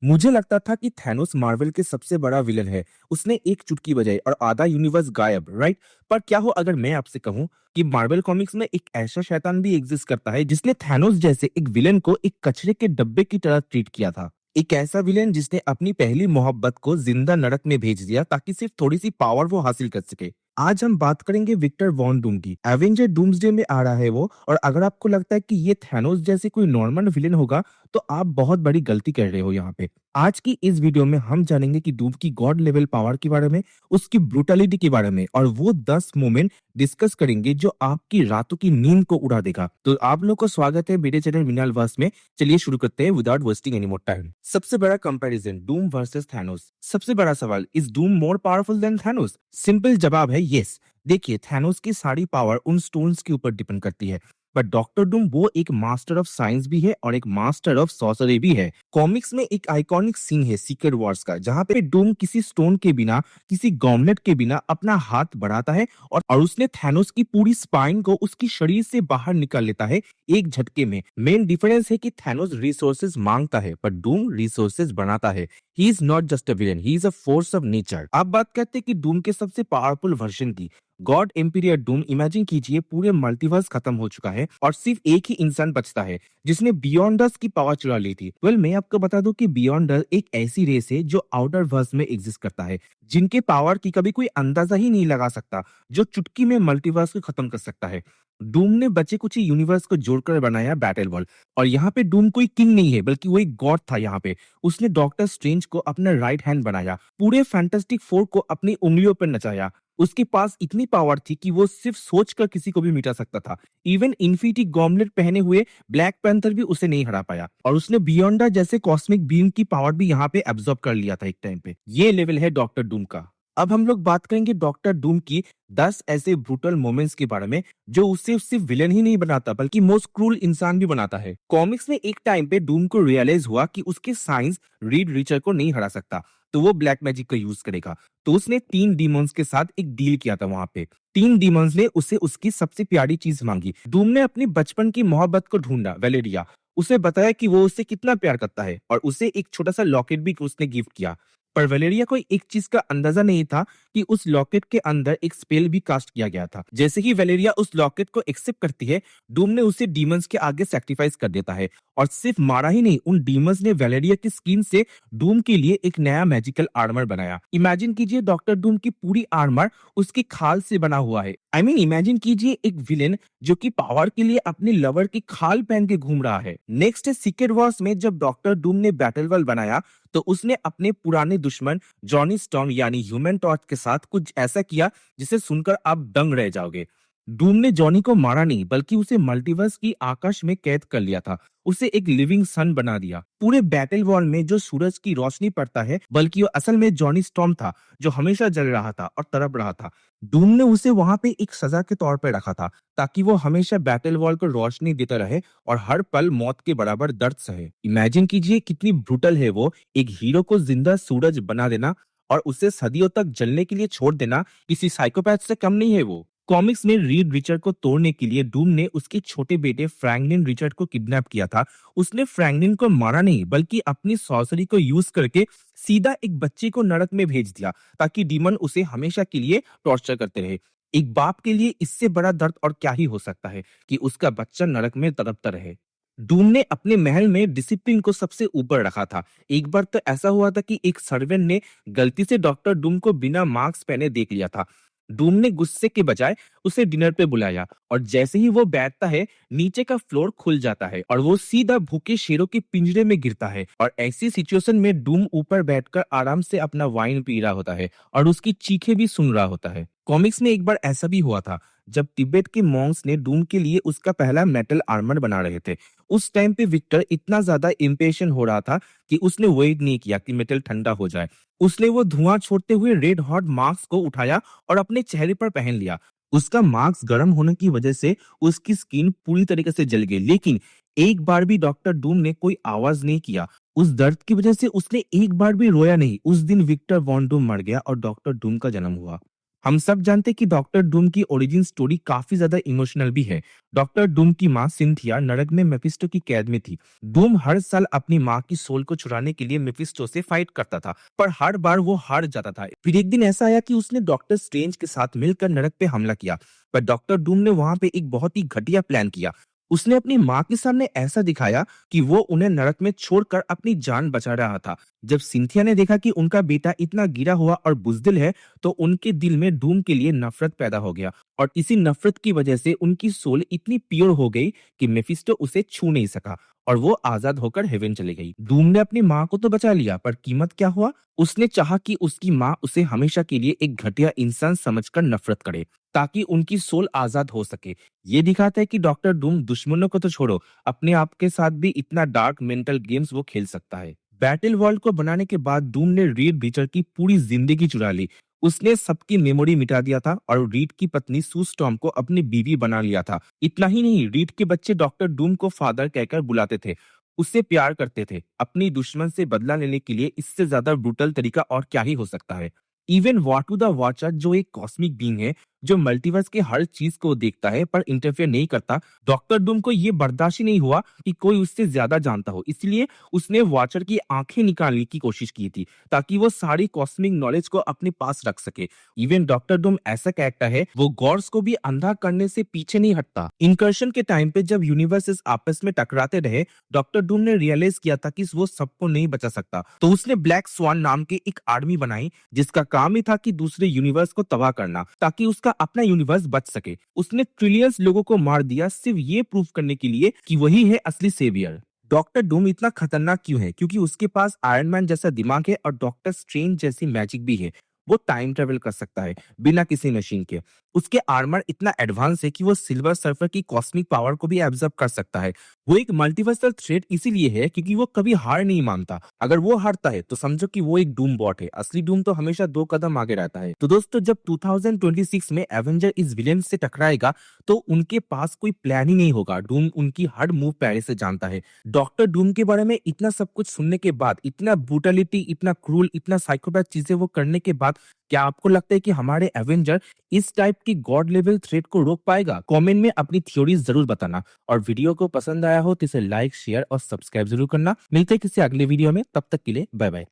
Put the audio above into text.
मुझे लगता था कि थैनोस मार्वल के सबसे बड़ा विलन है। उसने एक चुटकी बजाई और आधा यूनिवर्स गायब, राइट? पर क्या हो अगर मैं आपसे कहूं कि मार्वल कॉमिक्स में एक ऐसा शैतान भी एग्जिस्ट करता है जिसने थैनोस जैसे एक विलन को एक कचरे के डब्बे की तरह ट्रीट किया था। एक ऐसा विलेन जिसने अपनी पहली मोहब्बत को जिंदा नरक में भेज दिया ताकि सिर्फ थोड़ी सी पावर वो हासिल कर सके। आज हम बात करेंगे विक्टर वॉन डूम की। एवेंजर डूम्सडे में आ रहा है वो, और अगर आपको लगता है कि ये थैनोस जैसे कोई नॉर्मल विलेन होगा तो आप बहुत बड़ी गलती कर रहे हो यहाँ पे। आज की इस वीडियो में हम जानेंगे कि डूम की गॉड लेवल पावर के बारे में, उसकी ब्रूटलिटी के बारे में, और वो 10 मोमेंट डिस्कस करेंगे जो आपकी रातों की नींद को उड़ा देगा। तो आप लोग को स्वागत है मेरे चैनल मिनाल वर्स में। चलिए शुरू करते हैं without wasting any more time. सबसे बड़ा कंपैरिजन, डूम वर्सेस थैनोस। सबसे बड़ा सवाल, is Doom more powerful than Thanos? Simple जवाब है यस। देखिए, थैनोस की सारी पावर उन स्टोन्स के ऊपर डिपेंड करती है, पर डॉक्टर डूम वो एक मास्टर ऑफ साइंस भी है और एक मास्टर ऑफ सॉर्सरी भी है। कॉमिक्स में एक आइकॉनिक सीन है सीक्रेट वॉर्स का, जहां पे डूम किसी स्टोन के बिना, किसी गॉमलेट के बिना अपना हाथ बढ़ाता है और उसने थैनोस की पूरी स्पाइन को उसकी शरीर से बाहर निकाल लेता है एक झटके में। मेन डिफरेंस है कि थैनोस रिसोर्सेज मांगता है पर डूम रिसोर्सेज बनाता है। He is not just a villain, he is a force of nature. आप बात करते हैं कि डूम के सबसे पावरफुल वर्जन की, गॉड एम्पीरियर डूम। इमेजिन कीजिए पूरे मल्टीवर्स खत्म हो चुका है और सिर्फ एक ही इंसान बचता है जिसने बियॉन्डर्स की पावर चुरा ली थी। मैं आपको बता दूं कि बियॉन्डर एक ऐसी रेस है जो आउटर वर्स में एग्जिस्ट करता है, जिनके पावर की कभी कोई अंदाजा ही नहीं लगा सकता, जो चुटकी में मल्टीवर्स को खत्म कर सकता है। डूम ने बचे कुछ ही यूनिवर्स को जोड़कर बनाया बैटल वर्ल्ड, और यहाँ पे डूम कोई किंग नहीं है बल्कि वो एक गॉड था। यहाँ पे उसने डॉक्टर स्ट्रेंज को अपना राइट हैंड बनाया, पूरे फैंटास्टिक फोर को अपनी उंगलियों पर नचाया। उसके पास इतनी पावर थी कि वो सिर्फ सोचकर किसी को भी मिटा सकता था। इवन इन्फिनिटी गॉमलेट पहने हुए ब्लैक पैंथर भी उसे नहीं हरा पाया, और उसने बियॉन्डा जैसे कॉस्मिक बीम की पावर भी यहाँ पे एब्जॉर्ब कर लिया था एक टाइम पे। ये लेवल है डॉक्टर डूम का। अब हम लोग बात करेंगे डॉक्टर डूम की 10 ऐसे ब्रूटल मोमेंट्स के बारे में जो उसे सिर्फ विलेन ही नहीं बनाता बल्कि मोस्ट क्रूल इंसान भी बनाता है। कॉमिक्स में एक टाइम पे डूम को रियलाइज हुआ कि उसके साइंस रीड रीचर को नहीं हरा सकता, तो वो ब्लैक मैजिक का यूज करेगा। तो उसने 3 डीमंस के साथ एक डील किया था वहां पे। 3 डीमंस ने उसे उसकी सबसे प्यारी चीज मांगी। डूम ने अपनी बचपन की मोहब्बत को ढूंढा, वेलेरिया। उसे बताया कि वो उससे कितना प्यार करता है, और उसे एक छोटा सा लॉकेट भी उसने गिफ्ट किया। पर वेलेरिया को एक चीज का अंदाजा नहीं था कि उस लॉकेट के अंदर एक स्पेल भी कास्ट किया गया था। जैसे ही वेलेरिया उस लॉकेट को एक्सेप्ट करती है, डूम ने उसे डीमंस के आगे सैक्रिफाइस कर देता है। और सिर्फ मारा ही नहीं, उन डीमंस ने वेलेरिया की स्किन से डूम के लिए एक नया मैजिकल आर्मर बनाया। इमेजिन कीजिए डॉक्टर डूम की पूरी आर्मर उसकी खाल से बना हुआ है। इमेजिन कीजिए एक विलेन जो कि पावर के लिए अपने लवर की खाल पहन के घूम रहा है। नेक्स्ट है सीक्रेट वॉर्स में जब डॉक्टर डूम ने बैटल वर्ल्ड बनाया, तो उसने अपने पुराने दुश्मन जॉनी स्टॉर्म यानी ह्यूमन टॉर्च के साथ कुछ ऐसा किया जिसे सुनकर आप दंग रह जाओगे। डूम ने जॉनी को मारा नहीं बल्कि उसे मल्टीवर्स की आकाश में कैद कर लिया था। उसे एक लिविंग सन बना दिया। पूरे बैटल वॉल में जो सूरज की रोशनी पड़ता है, बल्कि वो असल में जॉनी स्टॉर्म था जो हमेशा जल रहा था और तड़प रहा था। डूम ने उसे वहां पे एक सजा के तौर पर रखा था ताकि वो हमेशा बैटल वॉल को रोशनी देता रहे और हर पल मौत के बराबर दर्द सहे। इमेजिन कीजिए कितनी ब्रूटल है वो। एक हीरो को जिंदा सूरज बना देना और उसे सदियों तक जलने के लिए छोड़ देना किसी साइकोपैथ से कम नहीं है वो। कॉमिक्स में रीड रिचर्ड को तोड़ने के लिए डूम ने उसके छोटे बेटे फ्रैंकलिन रिचर्ड को किडनैप किया था। उसने फ्रैंकलिन को मारा नहीं बल्कि अपनी सॉर्सरी को यूज करके सीधा एक बच्चे को नरक में भेज दिया ताकि डीमन उसे हमेशा के लिए टॉर्चर करते रहे। एक बाप के लिए इससे बड़ा दर्द और क्या ही हो सकता है कि उसका बच्चा नरक में तड़पता रहे। डूम ने अपने महल में डिसिप्लिन को सबसे ऊपर रखा था। एक बार तो ऐसा हुआ था कि एक सर्वेंट ने गलती से डॉक्टर डूम को बिना मास्क पहने देख लिया था। डूम ने गुस्से के बजाय उसे डिनर पे बुलाया, और जैसे ही वो बैठता है, नीचे का फ्लोर खुल जाता है और वो सीधा भूखे शेरों के पिंजरे में गिरता है। और ऐसी सिचुएशन में डूम ऊपर बैठकर आराम से अपना वाइन पी रहा होता है और उसकी चीखें भी सुन रहा होता है। कॉमिक्स में एक बार ऐसा भी हुआ था जब तिब्बत के मॉन्क्स ने डूम के लिए उसका पहला मेटल आर्मर बना रहे थे। उस टाइम पे विक्टर इतना ज्यादा इम्पेशेंट हो रहा था कि उसने वेट नहीं किया कि मेटल ठंडा हो जाए। उसने वो धुआं छोड़ते हुए रेड हॉट मास्क को उठाया और अपने चेहरे पर पहन लिया। उसका मास्क गर्म होने की वजह से उसकी स्किन पूरी तरीके से जल गई, लेकिन एक बार भी डॉक्टर डूम ने कोई आवाज नहीं किया। उस दर्द की वजह से उसने एक बार भी रोया नहीं। उस दिन विक्टर वॉन डूम मर गया और डॉक्टर डूम का जन्म हुआ। हम सब जानते हैं कि डॉक्टर डूम की ओरिजिन स्टोरी काफी ज्यादा इमोशनल भी है। डॉक्टर डूम की माँ सिंथिया नरक में मेफिस्टो की कैद में थी। डूम हर साल अपनी माँ की सोल को चुराने के लिए मेफिस्टो से फाइट करता था, पर हर बार वो हार जाता था। फिर एक दिन ऐसा आया कि उसने डॉक्टर स्ट्रेंज के साथ मिलकर नरक पे हमला किया, पर डॉक्टर डूम ने वहां पे एक बहुत ही घटिया प्लान किया। उसने अपनी माँ के सामने ऐसा दिखाया कि वो उन्हें नरक में छोड़कर अपनी जान बचा रहा था। जब सिंथिया ने देखा कि उनका बेटा इतना गिरा हुआ और बुजदिल है, तो उनके दिल में डूम के लिए नफरत पैदा हो गया, और इसी नफरत की वजह से उनकी सोल इतनी प्योर हो गई कि मेफिस्टो उसे छू नहीं सका, और वो आजाद होकर हेवन चली गई। डूम ने अपनी माँ को तो बचा लिया, पर कीमत क्या हुआ? उसने चाहा कि उसकी माँ उसे हमेशा के लिए एक घटिया इंसान समझकर नफरत करे, ताकि उनकी सोल आजाद हो सके। ये दिखाता है कि डॉक्टर डूम दुश्मनों को तो छोड़ो, अपने आप के साथ भी इतना डार्क मेंटल गेम्स वो खेल सकता है। बैटल वर्ल्ड को बनाने के बाद डूम ने रीड बीचर की पूरी जिंदगी चुरा ली। उसने सबकी मेमोरी मिटा दिया था और रीड की पत्नी सू स्टॉर्म को अपनी बीवी बना लिया था। इतना ही नहीं, रीड के बच्चे डॉक्टर डूम को फादर कहकर बुलाते थे, उससे प्यार करते थे। अपनी दुश्मन से बदला लेने के लिए इससे ज्यादा ब्रूटल तरीका और क्या ही हो सकता है। इवन वाटू द वॉचर, जो एक कॉस्मिक बीइंग है, जो मल्टीवर्स के हर चीज को देखता है पर इंटरफेयर नहीं करता, डॉक्टर डूम को ये बर्दाश्त ही नहीं हुआ कि कोई उससे ज्यादा जानता हो। इसलिए उसने वॉचर की आंखें निकालने की कोशिश की थी, ताकि वो सारी कॉस्मिक नॉलेज को अपने पास रख सके। इवन डॉक्टर डूम ऐसा कैरेक्टर है, वो गॉड्स को भी अंधा करने से पीछे नहीं हटता। इनकर्शन के टाइम पे जब यूनिवर्सेस आपस में टकराते रहे, डॉक्टर डूम ने रियलाइज किया था कि वो सबको नहीं बचा सकता, तो उसने ब्लैक स्वान नाम की एक आर्मी बनाई, जिसका काम ही था कि दूसरे यूनिवर्स को तबाह करना, ताकि उसका अपना यूनिवर्स बच सके। उसने ट्रिलियंस लोगों को मार दिया, सिर्फ ये प्रूव करने के लिए कि वही है असली सेवियर। डॉक्टर डूम इतना खतरनाक क्यों है? क्योंकि उसके पास आयरन मैन जैसा दिमाग है और डॉक्टर स्ट्रेंज जैसी मैजिक भी है। वो टाइम ट्रेवल कर सकता है बिना किसी मशीन के। उसके आर्मर इतना एडवांस है कि वो सिल्वर सर्फर की कॉस्मिक पावर को भी एब्जॉर्ब कर सकता है। वो एक मल्टीवर्सल थ्रेट इसीलिए है क्योंकि वो कभी हार नहीं मानता। अगर वो हारता है तो समझो कि वो एक डूम बॉट है। असली डूम तो हमेशा 2 कदम आगे रहता है। तो दोस्तों, जब 2026 में एवेंजर इस विलेन से टकराएगा, तो उनके पास कोई प्लान ही नहीं होगा। डूम उनकी हर मूव पहले से जानता है। डॉक्टर डूम के बारे में इतना सब कुछ सुनने के बाद, इतना ब्रूटलिटी, इतना क्रूल, इतना साइकोपैथ चीजें वो करने के बाद, क्या आपको लगता है कि हमारे एवेंजर इस टाइप की गॉड लेवल थ्रेट को रोक पाएगा? कमेंट में अपनी थ्योरीज जरूर बताना, और वीडियो को पसंद आया हो तो इसे लाइक, शेयर और सब्सक्राइब जरूर करना। मिलते हैं किसी अगले वीडियो में, तब तक के लिए बाय बाय।